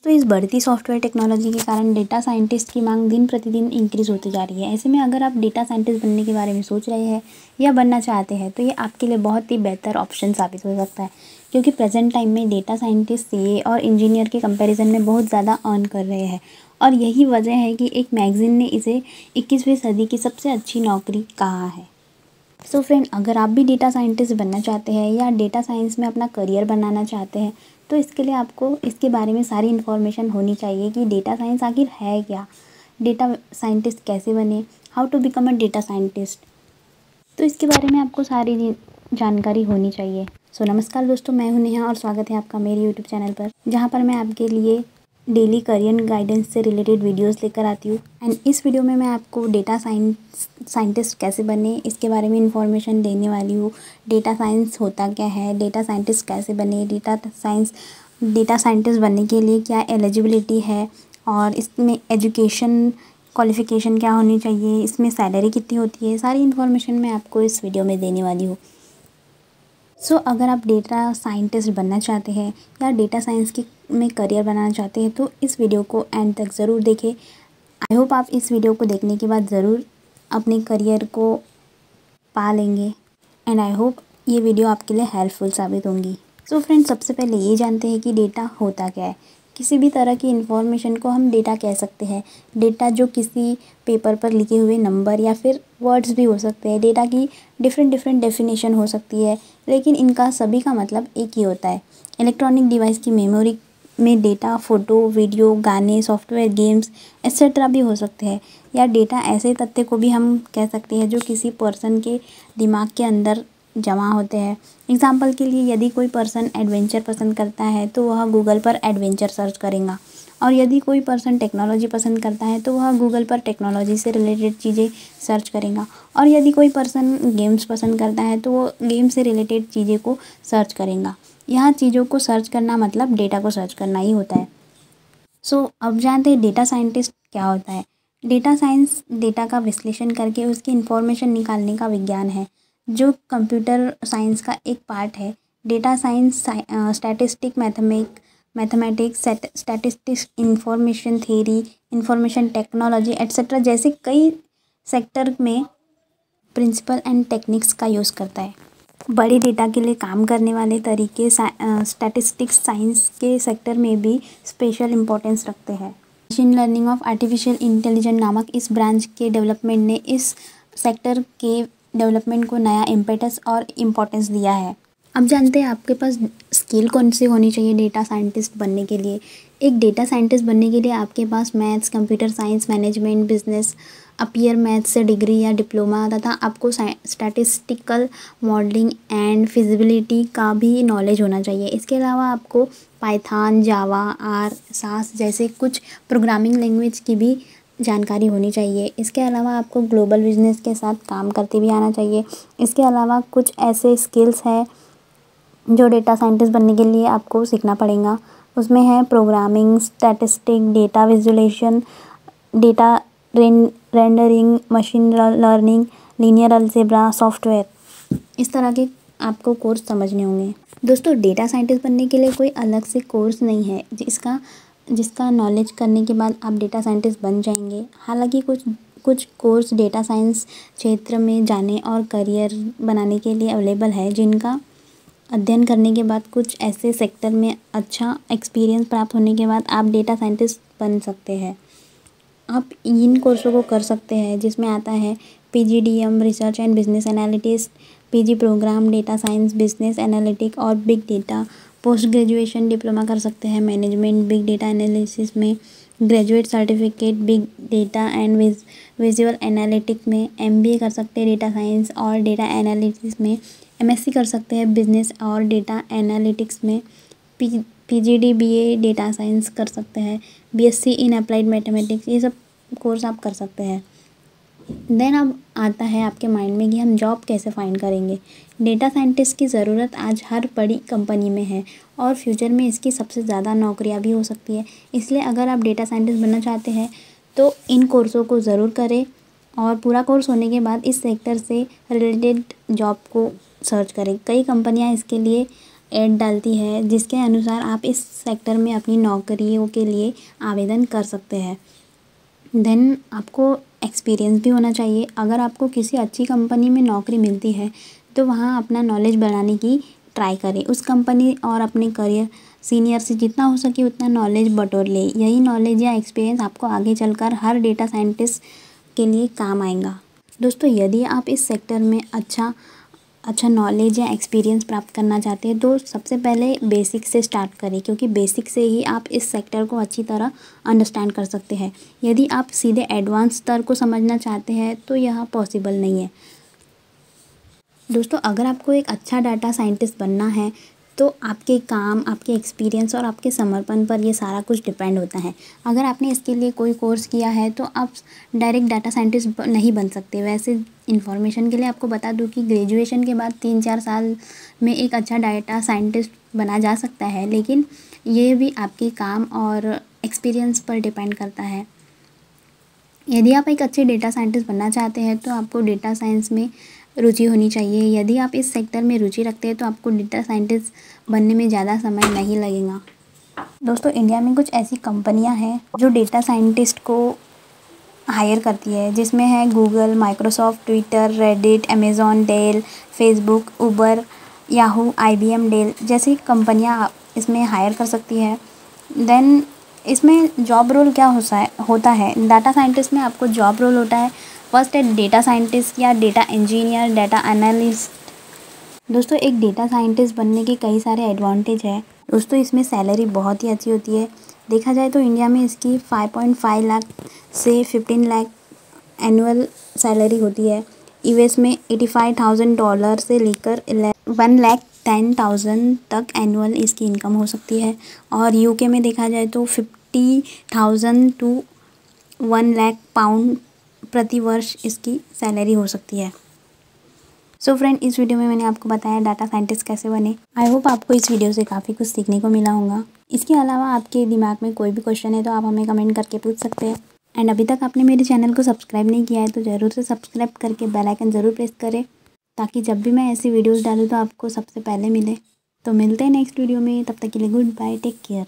तो इस बढ़ती सॉफ्टवेयर टेक्नोलॉजी के कारण डेटा साइंटिस्ट की मांग दिन प्रतिदिन इंक्रीज़ होती जा रही है। ऐसे में अगर आप डेटा साइंटिस्ट बनने के बारे में सोच रहे हैं या बनना चाहते हैं तो ये आपके लिए बहुत ही बेहतर ऑप्शन साबित हो सकता है, क्योंकि प्रेजेंट टाइम में डेटा साइंटिस्ट सीए और इंजीनियर के कंपैरिजन में बहुत ज़्यादा अर्न कर रहे हैं। और यही वजह है कि एक मैगज़ीन ने इसे 21वीं सदी की सबसे अच्छी नौकरी कहा है। सो फ्रेंड, अगर आप भी डेटा साइंटिस्ट बनना चाहते हैं या डेटा साइंस में अपना करियर बनाना चाहते हैं तो इसके लिए आपको इसके बारे में सारी इन्फॉर्मेशन होनी चाहिए कि डेटा साइंस आखिर है क्या, डेटा साइंटिस्ट कैसे बने, how to become a data scientist. तो इसके बारे में आपको सारी जानकारी होनी चाहिए। सो नमस्कार दोस्तों, मैं हूं नेहा और स्वागत है आपका मेरे यूट्यूब चैनल पर, जहां पर मैं आपके लिए डेली करियर गाइडेंस से रिलेटेड वीडियोस लेकर आती हूँ। एंड इस वीडियो में मैं आपको डेटा साइंटिस्ट कैसे बने इसके बारे में इंफॉर्मेशन देने वाली हूँ। डेटा साइंस होता क्या है, डेटा साइंटिस्ट कैसे बने, डेटा साइंटिस्ट बनने के लिए क्या एलिजिबिलिटी है और इसमें एजुकेशन क्वालिफ़िकेशन क्या होनी चाहिए, इसमें सैलरी कितनी होती है, सारी इन्फॉर्मेशन मैं आपको इस वीडियो में देने वाली हूँ। सो अगर आप डेटा साइंटिस्ट बनना चाहते हैं या डेटा साइंस में करियर बनाना चाहते हैं तो इस वीडियो को एंड तक ज़रूर देखें। आई होप आप इस वीडियो को देखने के बाद ज़रूर अपने करियर को पा लेंगे एंड आई होप ये वीडियो आपके लिए हेल्पफुल साबित होंगी। सो फ्रेंड्स, सबसे पहले ये जानते हैं कि डेटा होता क्या है। किसी भी तरह की इन्फॉर्मेशन को हम डेटा कह सकते हैं। डेटा जो किसी पेपर पर लिखे हुए नंबर या फिर वर्ड्स भी हो सकते हैं। डेटा की डिफरेंट डेफिनेशन हो सकती है, लेकिन इनका सभी का मतलब एक ही होता है। इलेक्ट्रॉनिक डिवाइस की मेमोरी में डेटा फ़ोटो, वीडियो, गाने, सॉफ्टवेयर, गेम्स एक्सेट्रा भी हो सकते हैं। या डेटा ऐसे तथ्य को भी हम कह सकते हैं जो किसी पर्सन के दिमाग के अंदर जमा होते हैं। एग्जाम्पल के लिए, यदि कोई पर्सन एडवेंचर पसंद करता है तो वह गूगल पर एडवेंचर सर्च करेगा, और यदि कोई पर्सन टेक्नोलॉजी पसंद करता है तो वह गूगल पर टेक्नोलॉजी से रिलेटेड चीज़ें सर्च करेगा, और यदि कोई पर्सन गेम्स पसंद करता है तो वो गेम से रिलेटेड चीज़ें को सर्च करेगा। यहाँ चीज़ों को सर्च करना मतलब डेटा को सर्च करना ही होता है। सो अब जानते हैं डेटा साइंटिस्ट क्या होता है। डेटा साइंस डेटा का विश्लेषण करके उसकी इन्फॉर्मेशन निकालने का विज्ञान है, जो कंप्यूटर साइंस का एक पार्ट है। Data science mathematics, statistics, information theory, information technology etcetera जैसे कई सेक्टर में प्रिंसिपल एंड टेक्निक्स का यूज़ करता है। बड़े डेटा के लिए काम करने वाले तरीके स्टैटिस्टिक्स साइंस के सेक्टर में भी स्पेशल इम्पोर्टेंस रखते हैं। Machine learning of artificial intelligence नामक इस ब्रांच के डेवलपमेंट ने इस सेक्टर के डेवलपमेंट को नया इम्पेटस और इम्पोर्टेंस दिया है। अब जानते हैं आपके पास स्किल कौन सी होनी चाहिए डेटा साइंटिस्ट बनने के लिए। एक डेटा साइंटिस्ट बनने के लिए आपके पास maths, computer science, management, business, appear maths से डिग्री या डिप्लोमा तथा आपको स्टैटिस्टिकल मॉडलिंग एंड फिजिबिलिटी का भी नॉलेज होना चाहिए। इसके अलावा आपको पाइथन, जावा, आर, सास जैसे कुछ प्रोग्रामिंग लैंग्वेज की भी जानकारी होनी चाहिए। इसके अलावा आपको ग्लोबल बिजनेस के साथ काम करते भी आना चाहिए। इसके अलावा कुछ ऐसे स्किल्स हैं जो डेटा साइंटिस्ट बनने के लिए आपको सीखना पड़ेगा। उसमें है programming, statistic, data visualisation, data rendering, machine learning, linear algebra, software, इस तरह के आपको कोर्स समझने होंगे। दोस्तों, डेटा साइंटिस्ट बनने के लिए कोई अलग से कोर्स नहीं है जिसका नॉलेज करने के बाद आप डेटा साइंटिस्ट बन जाएंगे। हालांकि कुछ कोर्स डेटा साइंस क्षेत्र में जाने और करियर बनाने के लिए अवेलेबल है, जिनका अध्ययन करने के बाद कुछ ऐसे सेक्टर में अच्छा एक्सपीरियंस प्राप्त होने के बाद आप डेटा साइंटिस्ट बन सकते हैं। आप इन कोर्सों को कर सकते हैं, जिसमें आता है PGDM research and business analyst, PG programme data science, business analytic और big data. Post graduation diploma कर सकते हैं मैनेजमेंट बिग डेटा एनालिसिस में, graduate certificate big data and visual analytic में, MBA कर सकते हैं डेटा साइंस और डेटा एनालिटिक्स में, MSc कर सकते हैं बिजनेस और डेटा एनालिटिक्स में, PGD BA डेटा साइंस कर सकते हैं, BSc इन अप्लाइड मैथमेटिक्स, ये सब कोर्स आप कर सकते हैं। देन अब आता है आपके माइंड में कि हम जॉब कैसे फाइंड करेंगे। डेटा साइंटिस्ट की ज़रूरत आज हर बड़ी कंपनी में है और फ्यूचर में इसकी सबसे ज़्यादा नौकरियां भी हो सकती है। इसलिए अगर आप डेटा साइंटिस्ट बनना चाहते हैं तो इन कोर्सों को ज़रूर करें, और पूरा कोर्स होने के बाद इस सेक्टर से रिलेटेड जॉब को सर्च करें। कई कंपनियां इसके लिए ऐड डालती है जिसके अनुसार आप इस सेक्टर में अपनी नौकरियों के लिए आवेदन कर सकते हैं। देन आपको एक्सपीरियंस भी होना चाहिए। अगर आपको किसी अच्छी कंपनी में नौकरी मिलती है तो वहाँ अपना नॉलेज बढ़ाने की ट्राई करें। उस कंपनी और अपने करियर सीनियर से जितना हो सके उतना नॉलेज बटोर ले। यही नॉलेज या एक्सपीरियंस आपको आगे चलकर हर डेटा साइंटिस्ट के लिए काम आएगा। दोस्तों, यदि आप इस सेक्टर में अच्छा नॉलेज या एक्सपीरियंस प्राप्त करना चाहते हैं तो सबसे पहले बेसिक से स्टार्ट करें, क्योंकि बेसिक से ही आप इस सेक्टर को अच्छी तरह अंडरस्टैंड कर सकते हैं। यदि आप सीधे एडवांस स्तर को समझना चाहते हैं तो यह पॉसिबल नहीं है। दोस्तों, अगर आपको एक अच्छा डाटा साइंटिस्ट बनना है तो आपके काम, आपके एक्सपीरियंस और आपके समर्पण पर ये सारा कुछ डिपेंड होता है। अगर आपने इसके लिए कोई कोर्स किया है तो आप डायरेक्ट डाटा साइंटिस्ट नहीं बन सकते। वैसे इन्फॉर्मेशन के लिए आपको बता दूं कि ग्रेजुएशन के बाद 3-4 साल में एक अच्छा डाटा साइंटिस्ट बना जा सकता है, लेकिन ये भी आपके काम और एक्सपीरियंस पर डिपेंड करता है। यदि आप एक अच्छे डेटा साइंटिस्ट बनना चाहते हैं तो आपको डेटा साइंस में रुचि होनी चाहिए। यदि आप इस सेक्टर में रुचि रखते हैं तो आपको डेटा साइंटिस्ट बनने में ज़्यादा समय नहीं लगेगा। दोस्तों, इंडिया में कुछ ऐसी कंपनियां हैं जो डेटा साइंटिस्ट को हायर करती है, जिसमें है Google, Microsoft, Twitter, Reddit, Amazon, Dell, Facebook, Uber, Yahoo, IBM, Dell जैसी कंपनियां इसमें हायर कर सकती है। देन इसमें जॉब रोल क्या होता है डाटा साइंटिस्ट में आपको जॉब रोल होता है फर्स्ट है डेटा साइंटिस्ट या डेटा इंजीनियर, डेटा एनालिस्ट। दोस्तों, एक डेटा साइंटिस्ट बनने के कई सारे एडवांटेज है। दोस्तों, इसमें सैलरी बहुत ही अच्छी होती है। देखा जाए तो इंडिया में इसकी 5.5 लाख से 15 लाख एनुअल सैलरी होती है। US में $85,000 से लेकर 1,10,000 तक एनुअल इसकी इनकम हो सकती है। और UK में देखा जाए तो 50,000 to 1 लाख पाउंड प्रति वर्ष इसकी सैलरी हो सकती है। सो फ्रेंड, इस वीडियो में मैंने आपको बताया डाटा साइंटिस्ट कैसे बने। आई होप आपको इस वीडियो से काफ़ी कुछ सीखने को मिला होगा। इसके अलावा आपके दिमाग में कोई भी क्वेश्चन है तो आप हमें कमेंट करके पूछ सकते हैं। एंड अभी तक आपने मेरे चैनल को सब्सक्राइब नहीं किया है तो ज़रूर से सब्सक्राइब करके बेल आइकन ज़रूर प्रेस करें, ताकि जब भी मैं ऐसी वीडियोज़ डालूँ तो आपको सबसे पहले मिले। तो मिलते हैं नेक्स्ट वीडियो में, तब तक के लिए गुड बाय, टेक केयर।